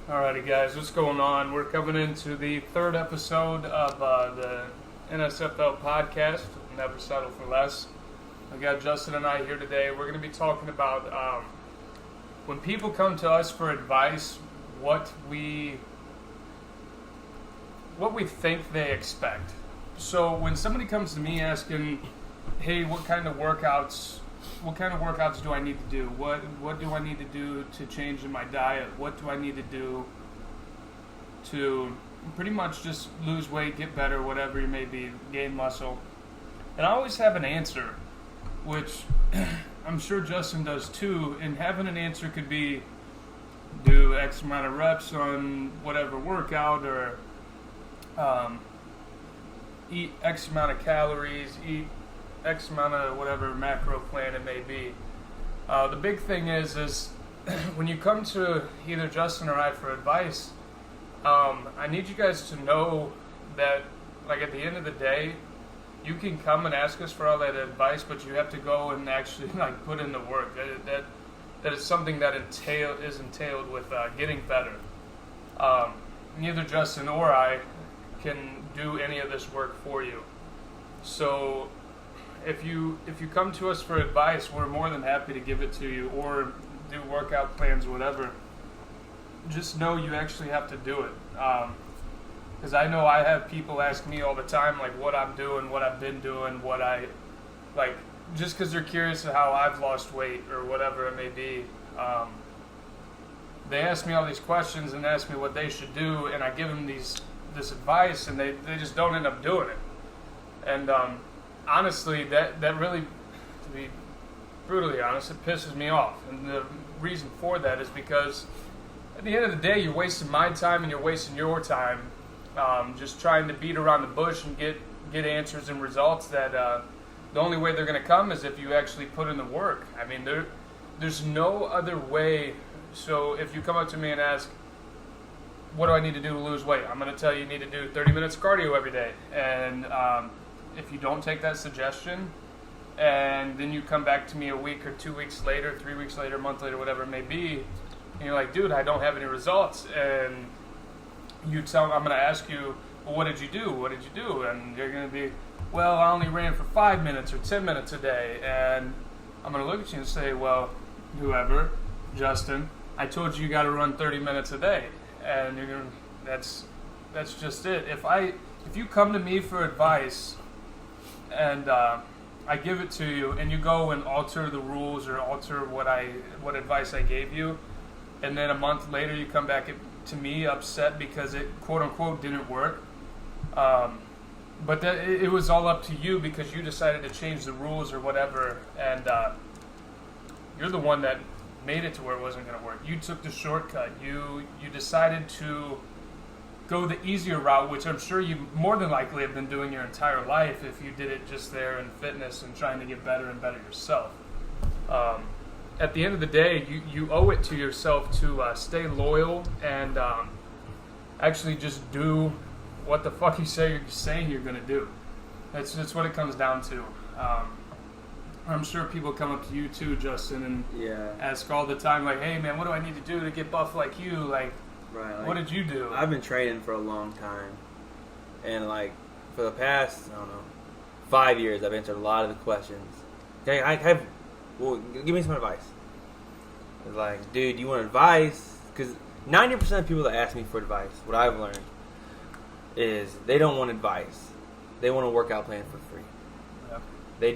Alrighty, guys, what's going on? We're coming into the third episode of the NSFL podcast, Never Settle for Less. I got Justin and I here today. We're going to be talking about when people come to us for advice, what we think they expect. So when somebody comes to me asking, "Hey, what kind of workouts do I need to do? What do I need to do to change in my diet? What do I need to do to pretty much just lose weight, get better, whatever it may be, gain muscle?" And I always have an answer, which I'm sure Justin does too. And having an answer could be do X amount of reps on whatever workout, or eat X amount of calories, eat X amount of whatever macro plan it may be. The big thing is when you come to either Justin or I for advice, I need you guys to know that, like, at the end of the day, you can come and ask us for all that advice, but you have to go and actually put in the work. That is something that is entailed with getting better. Neither Justin or I can do any of this work for you. So if you come to us for advice, we're more than happy to give it to you, or do workout plans or whatever. Just know you actually have to do it. Because I know I have people ask me all the time, like, what I'm doing, what I've been doing, just because they're curious of how I've lost weight or whatever it may be. They ask me all these questions and ask me what they should do, and I give them this advice, and they just don't end up doing it. And honestly, that really, to be brutally honest, it pisses me off. And the reason for that is because at the end of the day, you're wasting my time and you're wasting your time just trying to beat around the bush and get answers and results that the only way they're going to come is if you actually put in the work. I mean, there's no other way. So if you come up to me and ask, what do I need to do to lose weight? I'm going to tell you need to do 30 minutes cardio every day. And if you don't take that suggestion, and then you come back to me a week or 2 weeks later, 3 weeks later, a month later, whatever it may be, and you're like, dude, I don't have any results. And I'm going to ask you, well, what did you do? What did you do? And you're going to be, well, I only ran for 5 minutes or 10 minutes a day. And I'm going to look at you and say, well, whoever, Justin, I told you got to run 30 minutes a day. And you're going to, that's just it. If you come to me for advice and I give it to you, and you go and alter the rules or alter what advice I gave you, and then a month later you come back to me upset because it quote unquote didn't work, but it was all up to you because you decided to change the rules or whatever, and you're the one that made it to where it wasn't going to work. You took the shortcut. You decided to go the easier route, which I'm sure you more than likely have been doing your entire life if you did it just there in fitness and trying to get better and better yourself. At the end of the day, you owe it to yourself to stay loyal and actually just do what the fuck you're saying you're going to do. That's what it comes down to. I'm sure people come up to you too, Justin, and ask all the time, like, hey man, what do I need to do to get buff like you? Like, right, what did you do? I've been training for a long time, and for the past, 5 years, I've answered a lot of the questions. Okay, well, give me some advice. It's like, dude, you want advice? Because 90% of people that ask me for advice, what I've learned is they don't want advice. They want a workout plan for free. Yep. They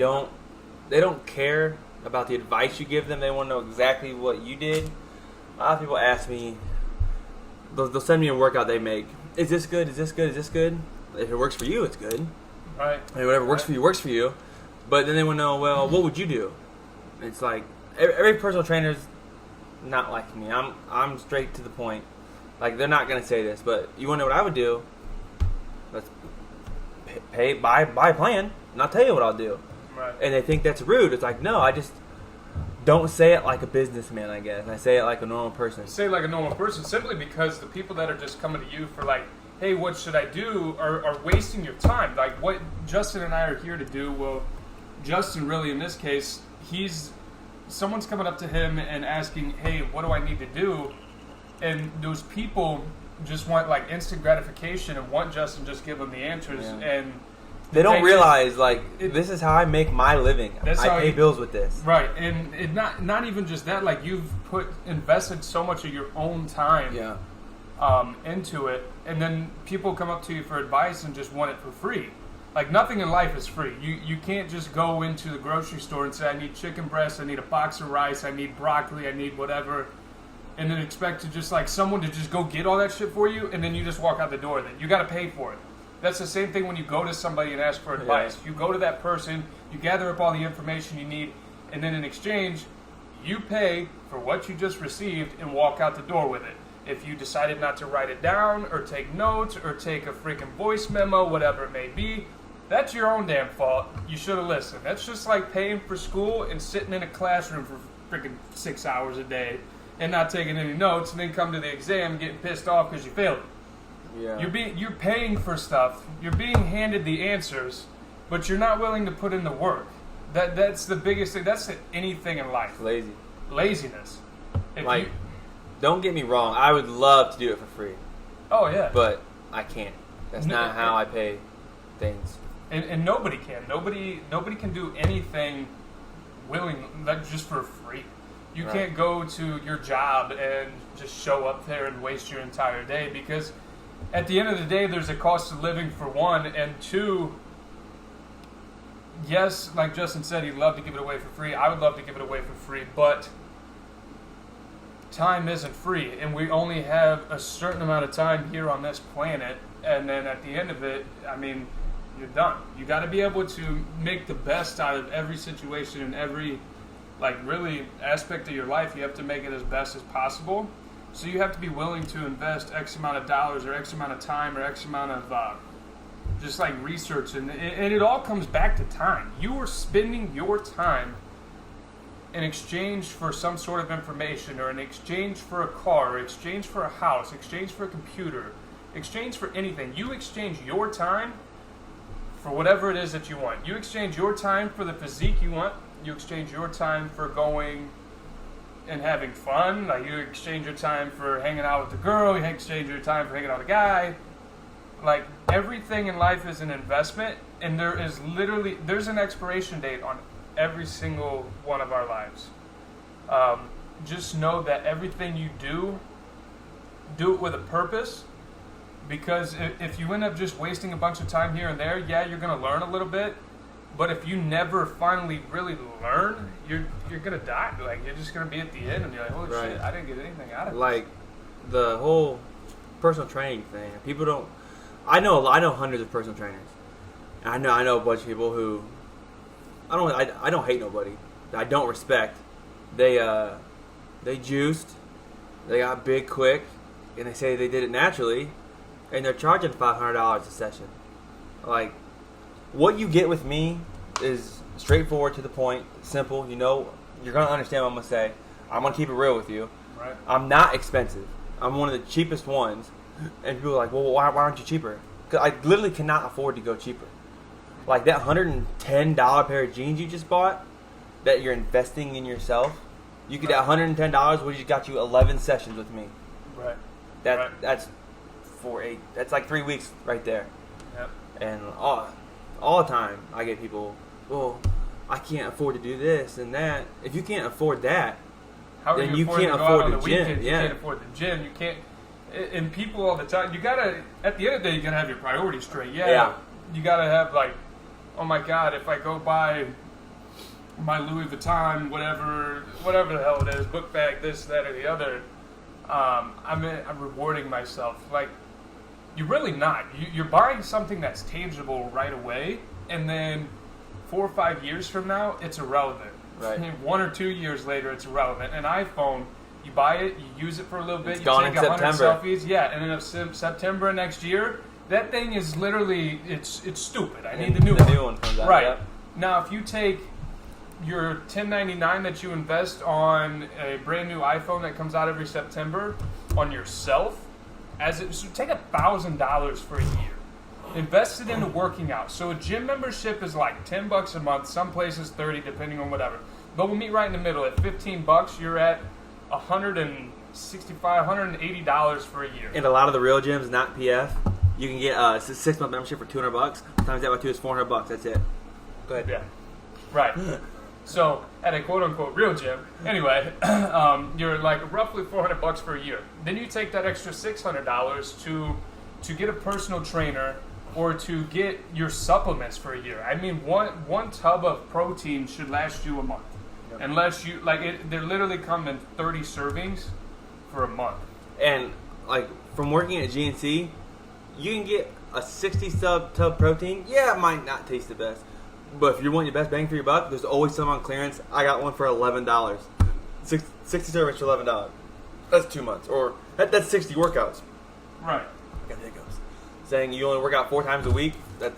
don't care about the advice you give them. They want to know exactly what you did. A lot of people ask me, they'll send me a workout they make. Is this good? Is this good? Is this good? If it works for you, it's good. Right. I mean, whatever works for you, works for you. But then they want to know, well, what would you do? It's like, every personal trainer's not like me. I'm straight to the point. Like, they're not going to say this, but you want to know what I would do? Let's buy a plan, and I'll tell you what I'll do. Right. And they think that's rude. It's like, no, I just don't say it like a businessman, I guess. I say it like a normal person. Say it like a normal person simply because the people that are just coming to you for, like, hey, what should I do, are wasting your time. Like, what Justin and I are here to do, well, Justin really, in this case, someone's coming up to him and asking, hey, what do I need to do? And those people just want like instant gratification and want Justin just give them the answers, and they don't realize this is how I make my living. I pay bills with this. Right, and it not even just that. Like you've invested so much of your own time into it, and then people come up to you for advice and just want it for free. Like nothing in life is free. You can't just go into the grocery store and say, I need chicken breast, I need a box of rice, I need broccoli, I need whatever, and then expect to just like someone to just go get all that shit for you, and then you just walk out the door with it. You got to pay for it. That's the same thing when you go to somebody and ask for advice. You go to that person, you gather up all the information you need, and then in exchange, you pay for what you just received and walk out the door with it. If you decided not to write it down or take notes or take a freaking voice memo, whatever it may be, that's your own damn fault. You should have listened. That's just like paying for school and sitting in a classroom for freaking 6 hours a day and not taking any notes, and then come to the exam getting pissed off because you failed. Yeah. You're paying for stuff. You're being handed the answers, but you're not willing to put in the work. That's the biggest thing. That's anything in life. Laziness. Don't get me wrong. I would love to do it for free. Oh yeah. But I can't. That's not how I pay things. And nobody can. Nobody can do anything just for free. You can't go to your job and just show up there and waste your entire day, because at the end of the day, there's a cost of living for one, and two, yes, like Justin said, he'd love to give it away for free. I would love to give it away for free, but time isn't free, and we only have a certain amount of time here on this planet, and then at the end of it, I mean, you're done. You got to be able to make the best out of every situation and every really aspect of your life. You have to make it as best as possible. So you have to be willing to invest X amount of dollars or X amount of time or X amount of just like research. And it all comes back to time. You are spending your time in exchange for some sort of information, or in exchange for a car, or exchange for a house, exchange for a computer, exchange for anything. You exchange your time for whatever it is that you want. You exchange your time for the physique you want. You exchange your time for going and having fun. Like you exchange your time for hanging out with the girl. You exchange your time for hanging out with a guy. Like everything in life is an investment, and there's an expiration date on every single one of our lives. Just know that everything you do it with a purpose, because if you end up just wasting a bunch of time here and there, you're going to learn a little bit. But if you never finally really learn, you're gonna die. Like you're just gonna be at the end and you're like, holy shit, I didn't get anything out of it. Like the whole personal training thing. People don't. I know hundreds of personal trainers. I know a bunch of people who I don't hate nobody. I don't respect. They juiced. They got big quick, and they say they did it naturally, and they're charging $500 a session. Like, what you get with me is straightforward, to the point, simple. You know, you're going to understand what I'm going to say. I'm going to keep it real with you. Right. I'm not expensive. I'm one of the cheapest ones. And people are like, well, why aren't you cheaper? Because I literally cannot afford to go cheaper. Like that $110 pair of jeans you just bought, that you're investing in yourself, you get that $110, which got you 11 sessions with me. Right. That's that's like 3 weeks right there. Yep. And all the time I get people, well, I can't afford to do this and that. If you can't afford that, then you can't afford the gym. You can't afford the gym. You can't. And people all the time, you gotta. At the end of the day, you gotta have your priorities straight. Yeah. You gotta have like, oh my God, if I go buy my Louis Vuitton, whatever the hell it is, book bag, this, that, or the other, I'm rewarding myself. Like, you're really not. You're buying something that's tangible right away, and then 4 or 5 years from now, it's irrelevant. Right. 1 or 2 years later, it's irrelevant. An iPhone, you buy it, you use it for a little bit, it's you gone take in 100 September. selfies, and then in September next year, that thing is literally, it's stupid. I need the new one. The new one comes out. Right. Yep. Now, if you take your $10.99 that you invest on a brand new iPhone that comes out every September on yourself, so take $1,000 for a year. Invest it into working out. So a gym membership is like $10 a month. Some places $30, depending on whatever. But we'll meet right in the middle. At $15, you're at $140 $180 for a year. And a lot of the real gyms, not PF, you can get a 6-month membership for $200. Times that by 2 is $400. That's it. Go ahead. Yeah, right. So at a quote unquote real gym, anyway, you're like roughly $400 for a year. Then you take that extra $600 to get a personal trainer or to get your supplements for a year. I mean, one tub of protein should last you a month, unless you like it. They literally come in 30 servings for a month. And like from working at GNC, you can get a 60 tub protein. Yeah, it might not taste the best, but if you want your best bang for your buck, there's always some on clearance. I got one for $11. 60 servings for $11. That's 2 months, or that's 60 workouts. Right. Got hiccups. Saying you only work out 4 times a week. That's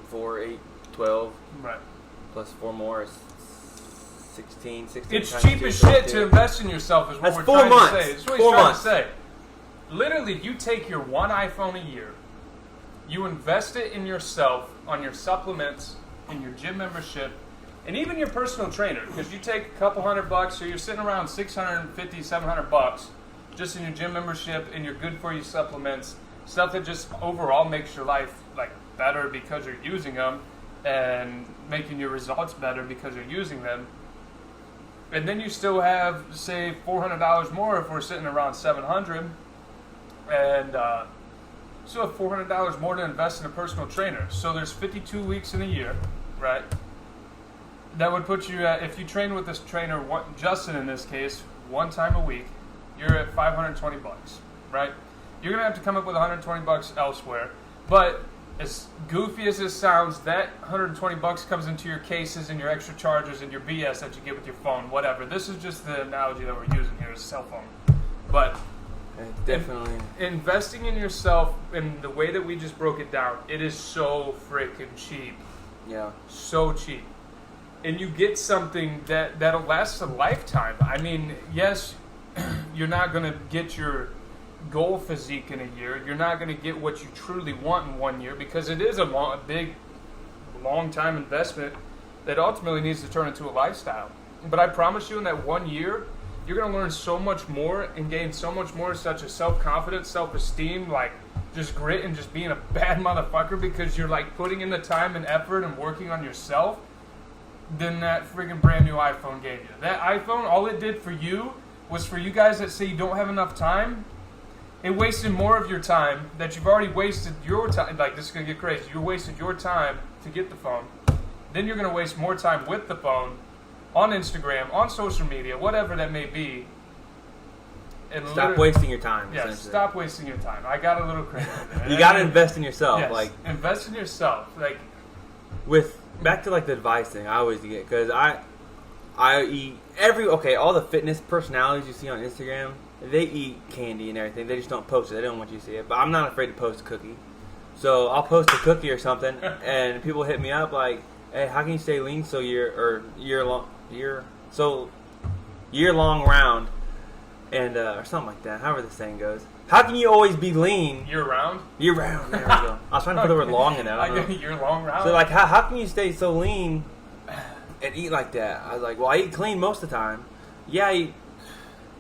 4, 8, 12. Right. Plus 4 more is 16. It's times cheap 2, as shit 32. to invest in yourself. Is what That's we're 4 trying months. to say. That's what 4 he's trying months. to say. Literally, you take your one iPhone a year, you invest it in yourself, on your supplements, in your gym membership, and even your personal trainer. Because you take a couple $100, so you're sitting around $650, $700 just in your gym membership and your good for you supplements, stuff that just overall makes your life like better because you're using them, and making your results better because you're using them. And then you still have, say, $400 more if we're sitting around $700, and still have $400 more to invest in a personal trainer. So there's 52 weeks in a year, right? That would put you at, if you train with this trainer, Justin in this case, 1 time a week, you're at $520, right? You're gonna have to come up with $120 elsewhere, but as goofy as this sounds, that $120 comes into your cases and your extra charges and your BS that you get with your phone, whatever. This is just the analogy that we're using here, is cell phone. But Definitely. investing in yourself in the way that we just broke it down, it is so freaking cheap. Yeah. So cheap. And you get something that'll last a lifetime. I mean, yes, you're not going to get your goal physique in a year. You're not going to get what you truly want in 1 year, because it is a big, long-time investment that ultimately needs to turn into a lifestyle. But I promise you, in that 1 year, you're going to learn so much more and gain so much more, such as self-confidence, self-esteem, like just grit and just being a bad motherfucker because you're like putting in the time and effort and working on yourself, than that friggin' brand new iPhone gave you. That iPhone, all it did for you was, for you guys that say you don't have enough time, it wasted more of your time that you've already wasted your time. Like, this is going to get crazy. You wasted your time to get the phone. Then you're going to waste more time with the phone, on Instagram, on social media, whatever that may be. And Stop wasting your time. Yeah, stop wasting your time. I got a little crazy there. You got to invest in yourself. Yes, like invest in yourself. Like, with back to like the advice thing, I always get, because I eat all the fitness personalities you see on Instagram, they eat candy and everything. They just don't post it. They don't want you to see it. But I'm not afraid to post a cookie. So I'll post a cookie or something, and people hit me up like, "Hey, how can you stay lean so year long round?" And or something like that. However the saying goes. How can you always be lean year round? Year round. There we go. I was trying to put the word long in there. I get year long round. So like, how can you stay so lean and eat like that? I was like, well, I eat clean most of the time. Yeah,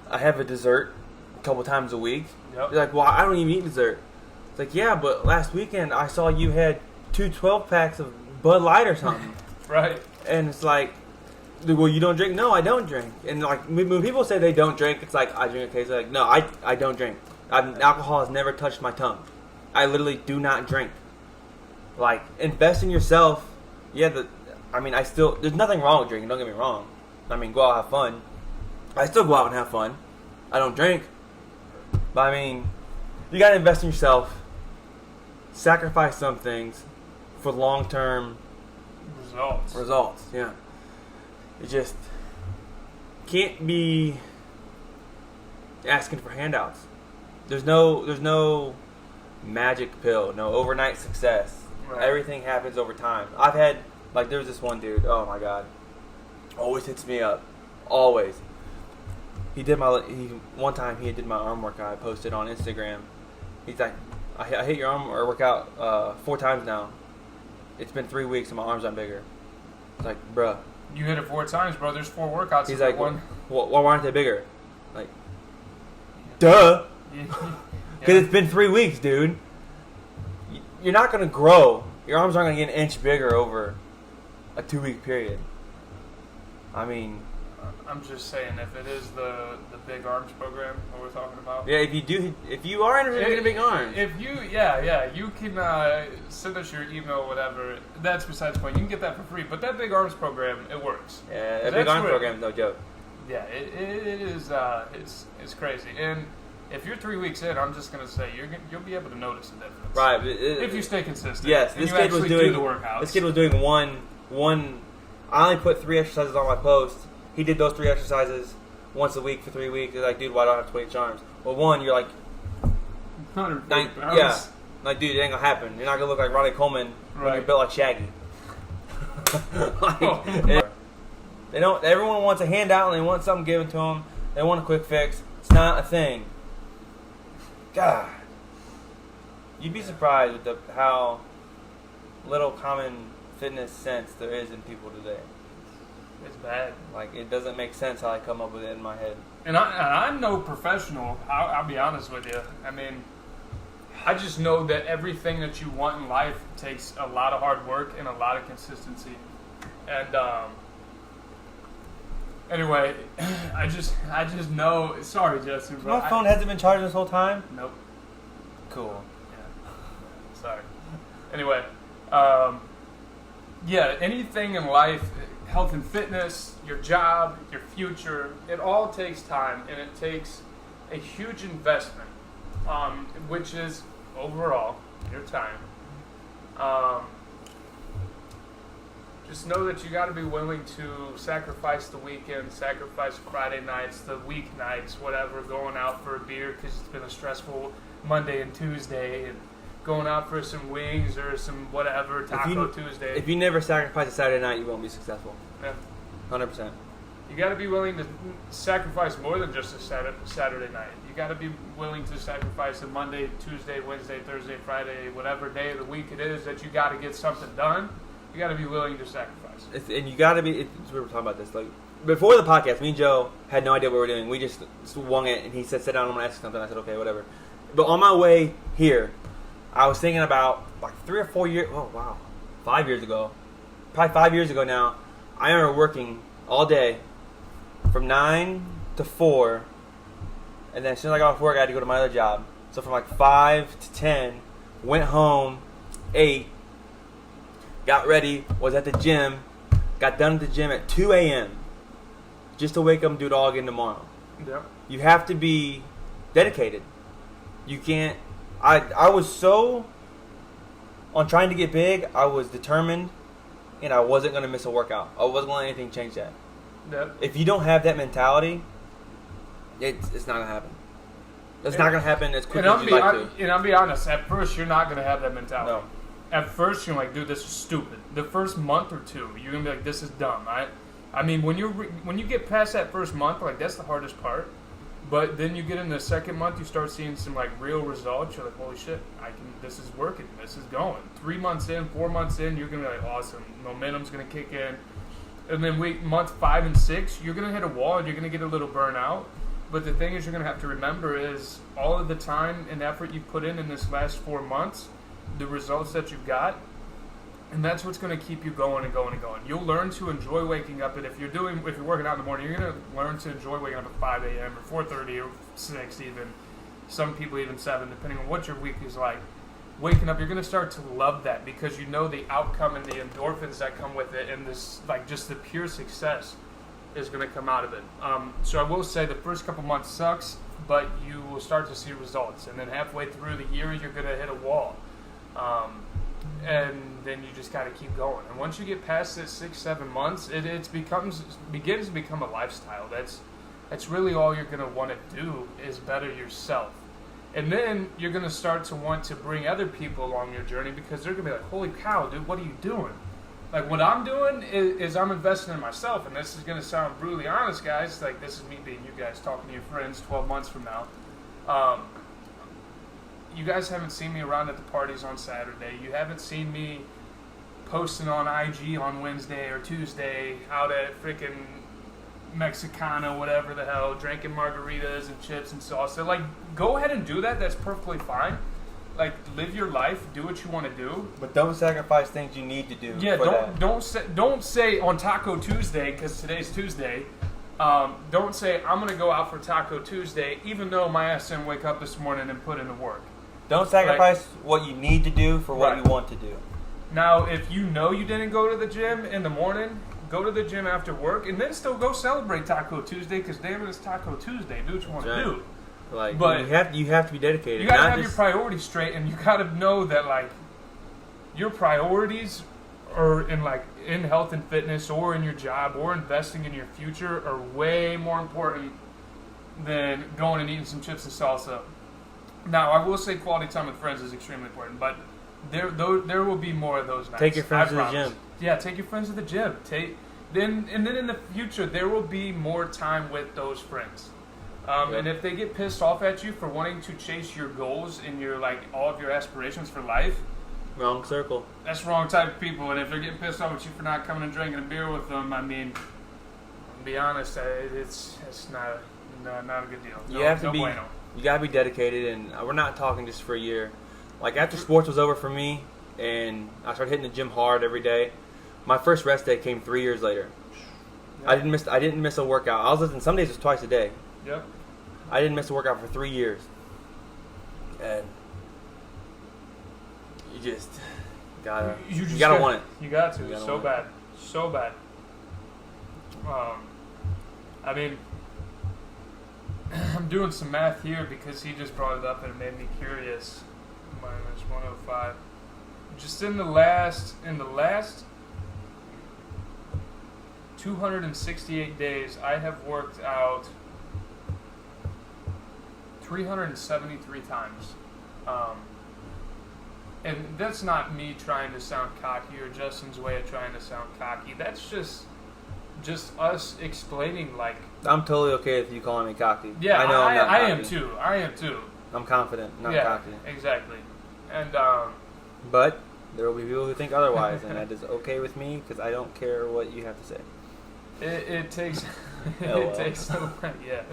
I have a dessert a couple times a week. Yep. You're like, well, I don't even eat dessert. It's like, yeah, but last weekend I saw you had 2 12-packs of Bud Light or something. Right. And it's like, well, you don't drink? No, I don't drink. And like, when people say they don't drink, it's like, I drink occasionally. Like, no, I don't drink. Alcohol has never touched my tongue. I literally do not drink. Like, invest in yourself. Yeah, there's nothing wrong with drinking, don't get me wrong. I mean, go out and have fun. I still go out and have fun. I don't drink. But I mean, you gotta invest in yourself. Sacrifice some things for long-term results, yeah. It just can't be asking for handouts. There's no magic pill, no overnight success. Right. Everything happens over time. I've had, like, there's this one dude, oh my god, always hits me up, always. One time he did my arm workout. I posted on Instagram. He's like, I hit your arm workout 4 times now. It's been 3 weeks and my arms aren't bigger. It's like, bruh. You hit it 4 times, bro. There's 4 workouts. He's like, one. why aren't they bigger? Like, Duh. Yeah. Because it's been 3 weeks, dude. You're not going to grow. Your arms aren't going to get an inch bigger over a 2-week period. I mean... I'm just saying, if it is the big arms program that we're talking about. Yeah, if you are interested in getting big arms. If you, you can send us your email, whatever. That's besides the point. You can get that for free. But that big arms program, it works. Yeah, that big arms program is no joke. Yeah, it is. It's crazy. And if you're 3 weeks in, I'm just gonna say you'll be able to notice the difference. Right. If you stay consistent. Yes, and this you kid was do doing the workouts. This kid was doing one. I only put 3 exercises on my post. He did those 3 exercises once a week for 3 weeks. They're like, dude, why do I have 20 arms? Well, one, you're like, 140 pounds. yeah, like, dude, it ain't gonna happen. You're not gonna look like Ronnie Coleman when you're built like Shaggy. They don't. Everyone wants a handout and they want something given to them. They want a quick fix. It's not a thing. God, you'd be surprised with how little common fitness sense there is in people today. It's bad. Like, it doesn't make sense how I come up with it in my head. And I'm no professional. I'll be honest with you. I mean, I just know that everything that you want in life takes a lot of hard work and a lot of consistency. And anyway, I just know. Sorry, Justin. Bro, My phone hasn't been charged this whole time? Nope. Cool. Yeah. Sorry. Anyway, anything in life, health and fitness, your job, your future, it all takes time, and it takes a huge investment, which is overall your time. Just know that you got to be willing to sacrifice the weekend, sacrifice Friday nights, the weeknights, whatever, going out for a beer because it's been a stressful Monday and Tuesday, and going out for some wings or some whatever, Taco Tuesday. If you never sacrifice a Saturday night, you won't be successful. Yeah. 100%. You got to be willing to sacrifice more than just a Saturday night. You got to be willing to sacrifice a Monday, Tuesday, Wednesday, Thursday, Friday, whatever day of the week it is that you got to get something done. You got to be willing to sacrifice. And you got to be. We were talking about this like before the podcast. Me and Joe had no idea what we were doing. We just swung it, and he said, "Sit down. I'm gonna ask you something." I said, "Okay, whatever." But on my way here, I was thinking about like 3 or 4 years. Oh wow, 5 years ago, probably 5 years ago now. I remember working all day from 9 to 4, and then as soon as I got off work, I had to go to my other job. So from like 5 to 10, went home, ate, got ready, was at the gym, got done at the gym at 2 a.m. just to wake up and do it all again tomorrow. Yep. You have to be dedicated. You can't. I was so on trying to get big. I was determined, and I wasn't going to miss a workout. I wasn't going to let anything change that. Yep. If you don't have that mentality, it's not going to happen. It's not going to happen as quickly as you'd like to. And I'll be honest, at first you're not going to have that mentality. No. At first you're like, dude, this is stupid. The first month or two, you're going to be like, this is dumb. I mean, when you get past that first month, like that's the hardest part. But then you get in the second month, you start seeing some like real results. You're like, holy shit, this is working. This is going. 3 months in, 4 months in, you're going to be like, awesome. Momentum's going to kick in. And then month 5 and 6, you're going to hit a wall and you're going to get a little burnout. But the thing is you're going to have to remember is all of the time and effort you put in this last 4 months, the results that you've got, and that's what's going to keep you going and going and going. You'll learn to enjoy waking up, and if you're working out in the morning, you're going to learn to enjoy waking up at 5 a.m. or 4:30 or 6 even. Some people even 7, depending on what your week is like. Waking up, you're going to start to love that because you know the outcome and the endorphins that come with it, and this like just the pure success is going to come out of it. So I will say the first couple months sucks, but you will start to see results, and then halfway through the year, you're going to hit a wall. And then you just got to keep going. And once you get past this 6-7 months, it begins to become a lifestyle. That's really all you're going to want to do is better yourself. And then you're going to start to want to bring other people along your journey because they're going to be like, holy cow, dude, what are you doing? Like, what I'm doing is I'm investing in myself. And this is going to sound brutally honest, guys. Like, this is me being you guys talking to your friends 12 months from now. You guys haven't seen me around at the parties on Saturday. You haven't seen me posting on IG on Wednesday or Tuesday out at freaking Mexicana, whatever the hell, drinking margaritas and chips and salsa. Like, go ahead and do that. That's perfectly fine. Like, live your life, do what you want to do. But don't sacrifice things you need to do. Yeah, for don't say on Taco Tuesday, because today's Tuesday. Don't say I'm gonna go out for Taco Tuesday, even though my ass didn't wake up this morning and put in the work. Don't sacrifice what you need to do for what you want to do. Now, if you know you didn't go to the gym in the morning, go to the gym after work, and then still go celebrate Taco Tuesday, because damn it, it's Taco Tuesday. Do what you want to do. Like, but you have to be dedicated. You gotta have your priorities straight, and you gotta know that like your priorities are in health and fitness, or in your job, or investing in your future are way more important than going and eating some chips and salsa. Now, I will say quality time with friends is extremely important, but there will be more of those nights. Take your friends to the gym. Yeah, take your friends to the gym. Then in the future there will be more time with those friends. And if they get pissed off at you for wanting to chase your goals and your all of your aspirations for life, wrong circle. That's the wrong type of people. And if they're getting pissed off at you for not coming and drinking a beer with them, I mean, to be honest, it's not a good deal. You gotta be dedicated, and we're not talking just for a year. Like, after sports was over for me, and I started hitting the gym hard every day, my first rest day came 3 years later. Yep. I didn't miss a workout. I was listening. Some days it was twice a day. Yep. I didn't miss a workout for 3 years, and you gotta want it. You got to. It's so bad. So bad. I mean, I'm doing some math here because he just brought it up and it made me curious. Minus 105. Just in the last 268 days, I have worked out 373 times. And that's not me trying to sound cocky or Justin's way of trying to sound cocky. That's just us explaining, like... I'm totally okay with you calling me cocky. Yeah, I know I'm not cocky. I am too. I'm confident, not cocky. Exactly. And, but there will be people who think otherwise, and that is okay with me, because I don't care what you have to say. It takes... it takes... Yeah.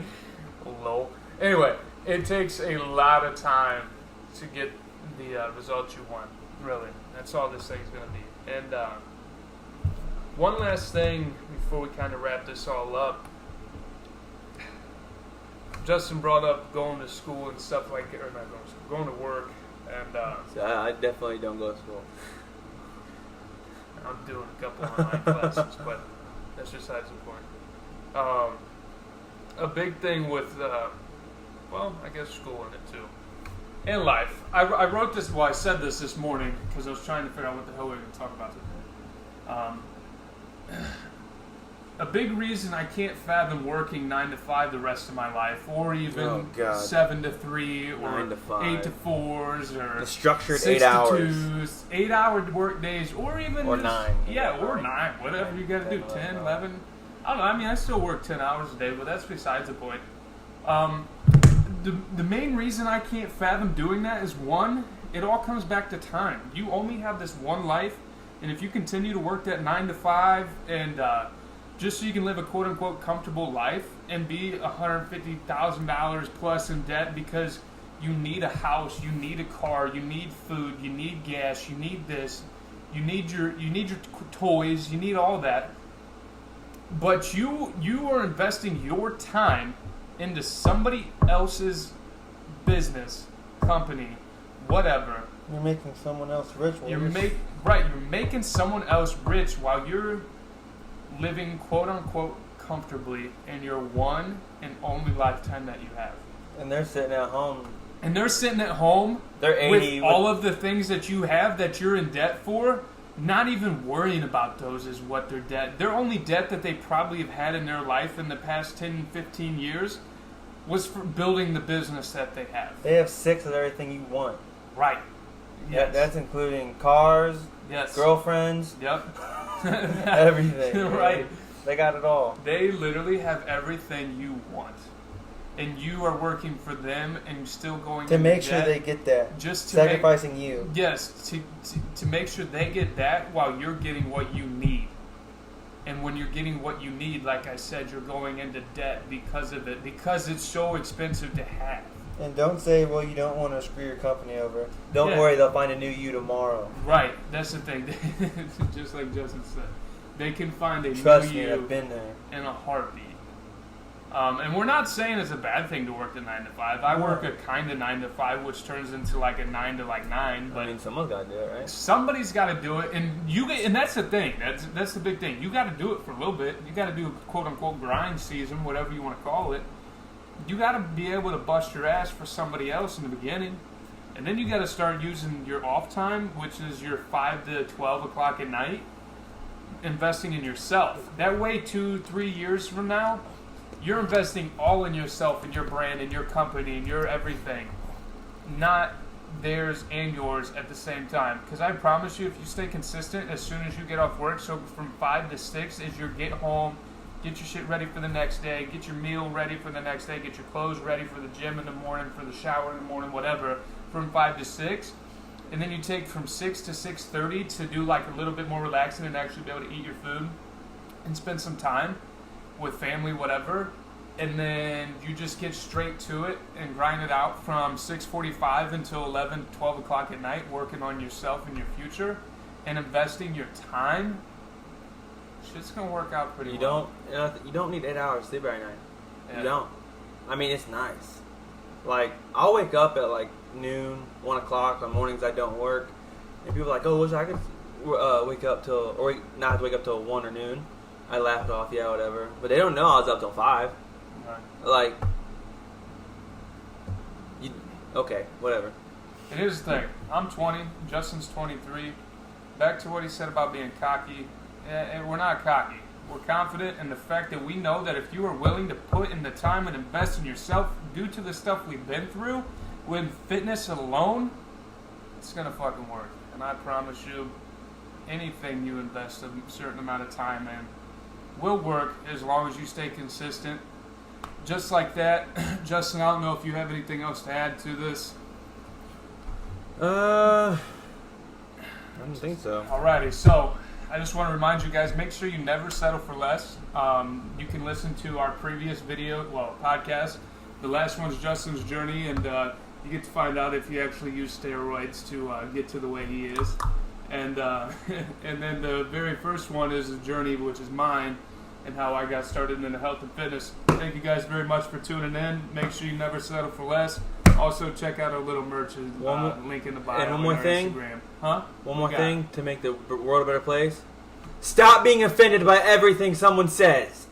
Lol. Anyway, it takes a lot of time to get the results you want, really. That's all this thing's going to be. And one last thing before we kind of wrap this all up. Justin brought up going to school and stuff like that, or not going to school, going to work. And so I definitely don't go to school. I'm doing a couple online classes, but that's besides the point. A big thing with, I guess school in it too. In life. I wrote this, I said this morning because I was trying to figure out what the hell we were going to talk about today. A big reason I can't fathom working 9 to 5 the rest of my life, or even 7 to 3, or 8 to 4s, or the structured 6 8 to hours, 2s, 8-hour work days, or even or 9. Yeah, or 9, whatever you got to do, 10, 11. I don't know. I mean, I still work 10 hours a day, but that's besides the point. The main reason I can't fathom doing that is, one, it all comes back to time. You only have this one life, and if you continue to work that 9 to 5 and just so you can live a quote-unquote comfortable life and be $150,000 plus in debt because you need a house, you need a car, you need food, you need gas, you need this, you need your toys, you need all that. But you are investing your time into somebody else's business, company, whatever. You're making someone else rich. You're making someone else rich while you're living quote unquote comfortably in your one and only lifetime that you have. And they're sitting at home. They're 80 with all of the things that you have that you're in debt for. Not even worrying about those is what their debt. Their only debt that they probably have had in their life in the past 10, 15 years was for building the business that they have. They have 6 of everything you want. Right. Yes. That's including cars, girlfriends, everything. Right. They got it all. They literally have everything you want. And you are working for them and still going to make sure they get that. Just to sacrificing you. Yes, to make sure they get that while you're getting what you need. And when you're getting what you need, like I said, you're going into debt because of it, because it's so expensive to have. And don't say, well, you don't want to screw your company over. Don't Yeah. worry, they'll find a new you tomorrow. Right, that's the thing. Just like Justin said, they can find a Trust new me, you I've been there. in a heartbeat. And we're not saying it's a bad thing to work the 9 to 5. I work a kind of 9 to 5, which turns into like a 9 to like 9. But I mean, someone's got to do it, right? somebody's got to do it, and and that's the thing. That's the big thing. You got to do it for a little bit. You got to do a quote unquote grind season, whatever you want to call it. You got to be able to bust your ass for somebody else in the beginning, and then you got to start using your off time, which is your 5 to 12 o'clock at night, investing in yourself. That way, 2-3 years from now, you're investing all in yourself, in your brand, in your company, in your everything, not theirs and yours at the same time. Because I promise you, if you stay consistent, as soon as you get off work, so from 5 to 6 is your get home, get your shit ready for the next day, get your meal ready for the next day, get your clothes ready for the gym in the morning, for the shower in the morning, whatever, from 5 to 6. And then you take from 6 to 6:30 to do like a little bit more relaxing and actually be able to eat your food and spend some time with family, whatever. And then you just get straight to it and grind it out from 6:45 until 11, 12 o'clock at night, working on yourself and your future and investing your time. Shit's gonna work out pretty well. You don't need 8 hours sleep every night. Yeah. You don't. I mean, it's nice. Like, I'll wake up at like noon, 1 o'clock on mornings I don't work, and people are like, "Oh, wish I could wake up till, or not have to wake up till 1 or noon." I laugh it off, yeah, whatever. But they don't know I was up till 5. Right. Like, okay, whatever. And here's the thing. I'm 20. Justin's 23. Back to what he said about being cocky. And we're not cocky. We're confident in the fact that we know that if you are willing to put in the time and invest in yourself due to the stuff we've been through, with fitness alone, it's going to fucking work. And I promise you, anything you invest a certain amount of time in will work as long as you stay consistent. Just like that, Justin, I don't know if you have anything else to add to this. I don't think so. Alrighty, so I just want to remind you guys, make sure you never settle for less. You can listen to our previous podcast. The last one's Justin's journey, and you get to find out if he actually used steroids to get to the way he is. And and then the very first one is his journey, which is mine, and how I got started in health and fitness. Thank you guys very much for tuning in. Make sure you never settle for less. Also, check out our little merch, link in the bio. And one more thing. Instagram. Huh? One more thing to make the world a better place. Stop being offended by everything someone says.